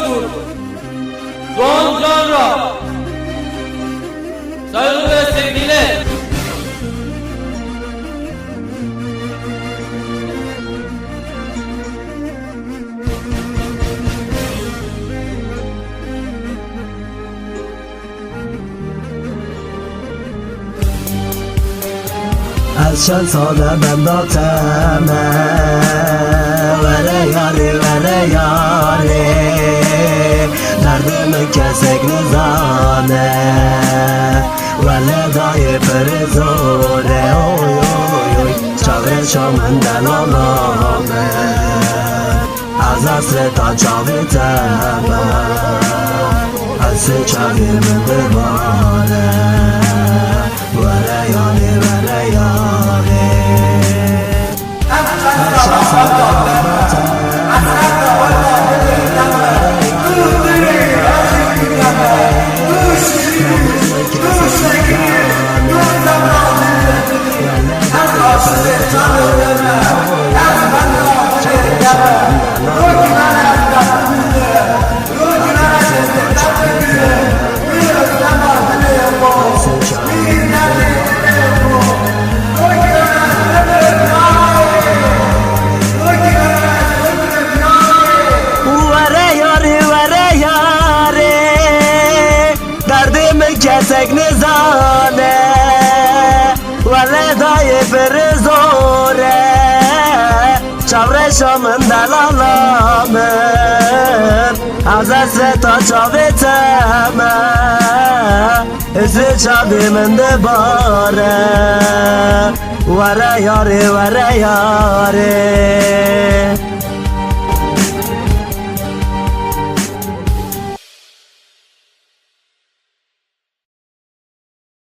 Coşkun, Doğan Canra, saygı ve sevgiler. Elşen sana ben da teme Vere yari Derdimi kesek nizane Vele dahi perizore Oy oy oy Çavre şamın delalame Az asreta çavi teme Elsi çavimin divane Vere yari Kesek nizane Vele dahi perizore Çavre şamın delalamın Az esreta çaviteme İzri çavimin dibare Vere yari